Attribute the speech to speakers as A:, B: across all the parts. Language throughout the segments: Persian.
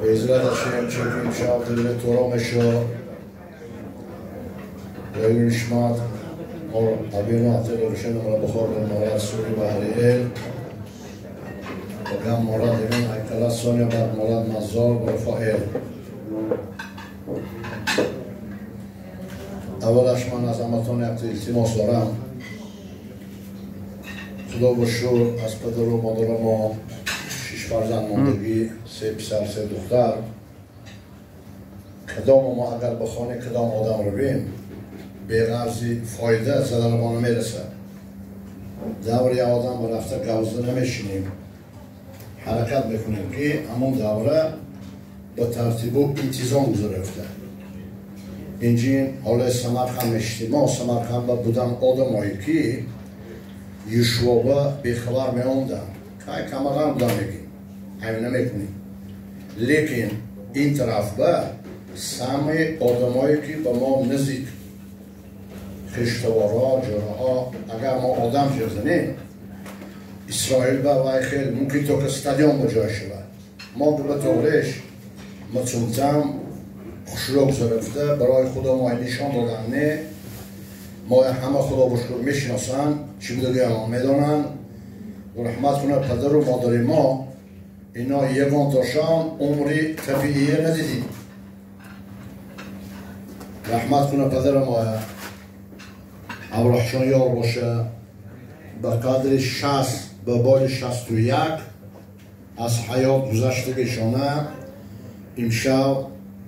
A: בעזרת השם צ'קים שבתי לתורה משו לעילוי נשמת אבינו עטר ושלום לבחור למורד סורי באריאל וגם מורד אמין היקרה סוניה בת מורד מזור ברפאל. اول من از همتون التماس دارم خدا با شکر از پدر و مادر ما 6 فرزند ماندگی 3 پسر 3 دختر کدام ما اگر به خانه کدام آدم رویم به غرضی فایده زدن ما نمیرسه. دور یه آدم به رفته گوزده نمیشینیم حرکت میکنیم که همون دوره به ترتیب و انتظام گذارفته. اینجین حالا سمرقند میشتیم ما سمرقند بودن آدمایی که یشوع به خبر میاندن که کمران بودن میگیم همین نمیکنیم لیکن این طرف به سمع آدمایی که به ما نزدیک خشتوارا جراها اگر ما آدم جزنیم اسرائیل به وای خیلی ممکن تو که استادیوم بجای شود ما به طورش مطمئن خشلوک زرفته برای خدا ما نشان دادن نه ما همه خدا بشکر میشناسن چی بودگی هم میدانن و رحمت کنه پدر و مادر ما اینا یگان داشتن عمری طبیعیه ندیدیم رحمت کنه پدر ما ابراهشان یار باشه به قدر 60 به بال 61 از حیات گذشتگیشانه امشب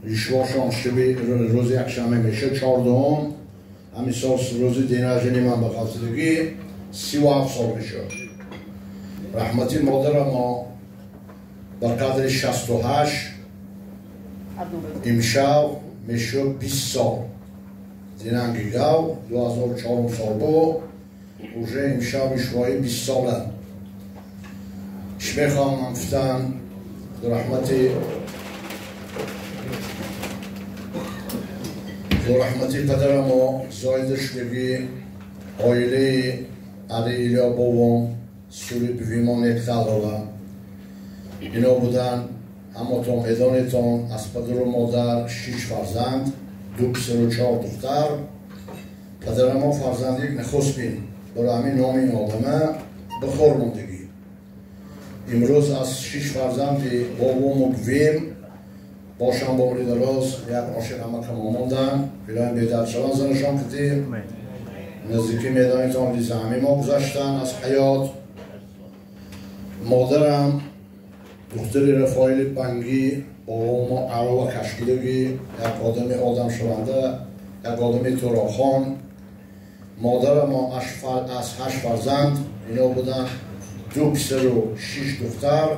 A: یشوعشان شبی روز یک شنبه میشه 14 همین سال روز دیناجنی من به خاطرگی 37 سال میشه. رحمتی مادر ما به قدر 68 امشب میشه 20 سال دینانگی گاو 2004 سال با اوجه امشب یشوعی 20 ساله شمیخوام منفتن رحمتی رحمتی پدر ما زایدش بگی آیله علیلیا بابام سوری بویمان یک تلاوه اینا بودن اما تا میدانتان از پدر و مادر 6 فرزند 2 پسر و 4 دختر پدر ما فرزند یک نخست بین برای همین نام این آدمه بخور موندگی امروز از 6 فرزند بابام و بویم باشم با عمری دراز یک عاشق همه که ما موندن فیلان بیدر شدن زنشان کتیم نزدیکی میدانی تا همدی زمین ما گذاشتن از حیات مادرم دختری رفایل بنگی با ما عرا و کشکیدگی یک آدم شونده یک آدمی توراخان مادر ما از 8 فرزند اینا بودن 2 پسر و 6 دختر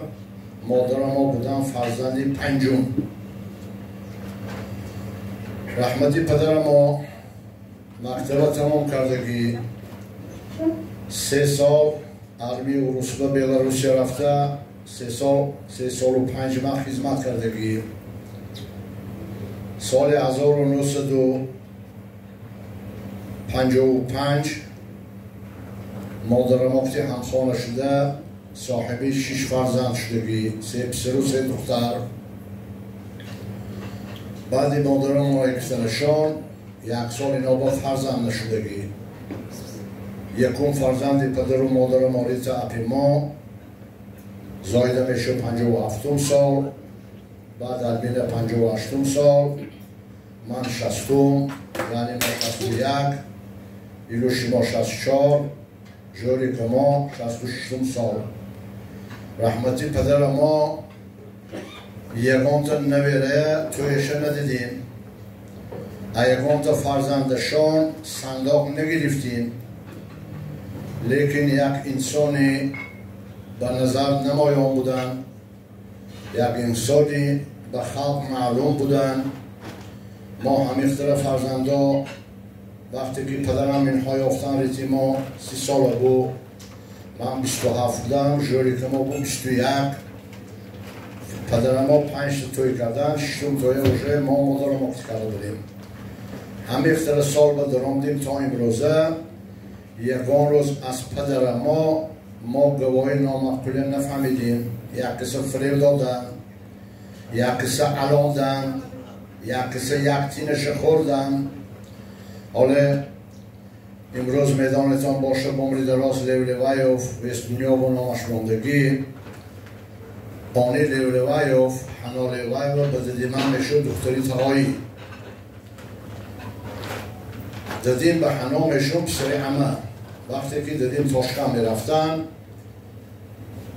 A: مادر ما بودن فرزندی 5 رحمتی پدر ما مکتب تمام کردگی 3 سال ارمی و روسبه بیلاروسی رفته 3 سال و 5 ماه خدمت کردگی سال 1955 مادر ما وقتی همخانه شده صاحبی 6 فرزند شدگی 3 پسر و 3 دختر بعد مادر ما اکتنشان 1 سال اینا با فرزند نشدگی یکم فرزند پدر و مادر ما ریتا اپی ما زایده میشه 57 سال بعد البینه 58 سال من 60 یعنی ما 61 ایلوشیما 64 جوری کما 66 سال رحمتی پدر ما یگان تا نویره تویشه ندیدیم یگان تا فرزندشان صندوق نگرفتیم لیکن یک انسانی به نظر نمایان بودن یک انسانی به خلق معلوم بودن ما همیختر فرزندا وقتی که پدرم اینها یافتن ریتی ما 30 ساله بود من 27 بودم جوری که ما بود 21 پدر ما 5 توی کردن 6 توی اوشه ما مادر ما کرده بودیم همه اختر سال به درامدیم تا امروزه یکان روز از پدر ما ما گواهی نامعقوله نفهمیدیم. یک قصه فریب دادن، یک قصه علاندن، یک قصه یک تینش خوردن. حالا امروز میدانتان باشه بمری دراز لیولوایوف ویست دنیا با نامش موندگی بانی لیولوایوف حنا لیولوایوف به دیدیمن میشد دکتری تهایی دادیم به حنا میشون پسری همه. وقتی که دادیم تاشکن میرفتن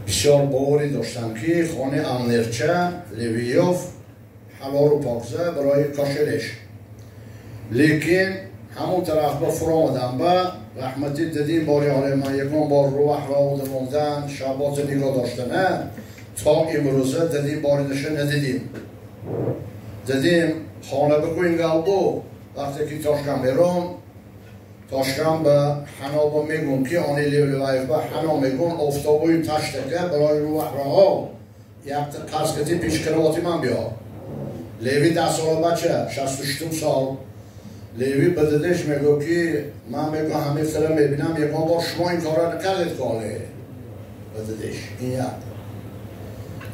A: بسیار باوری داشتن که خانه امنرچه لیویوف حلال و پاکزه برای کاشلش، لیکن همون طرف با فرا آمدن به رحمتی دادیم باری حاله من یکم بار روح را آمده موندن شبات نگاه داشتنه تا امروزه دادیم باری نشه ندیدیم. دادیم خانه بکنیم گلبو وقتی که تاشکن میرون تاشکن به حنا با میگون که آنی لیولوایف به حنا میگون افتابوی تشتکه برای روح را ها یک قصقتی پیش کرواتی من بیا. لیوی 10 سال بچه 66 سال لیوی بددش میگو که من میگو همه فیلم میبینم یک بار شما این کار را نکردید کاله بددش این یک.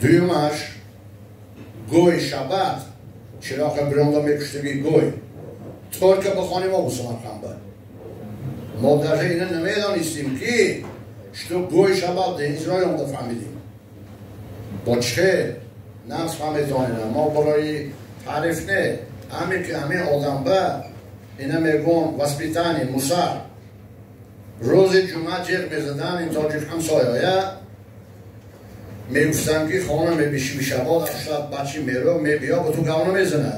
A: دویمش گوی شبت چراغ برانده میکشتگی گوی طور که بخوانی ما بسمت خنبه ما در اینه نمیدانیستیم که شتو گوی شبت ده اسرائیل هم فهمیدیم با چه نفس فهمیدانیم ما برای تعریف نه همین که همین آدم به اینه میگون وسپیتانی موسر روز جمعه جیغ میزدن این تاجیک همسایه میگفتن که خانه میبیشی بیشباد اشتاد بچی میرو میبیا با تو گونه میزنه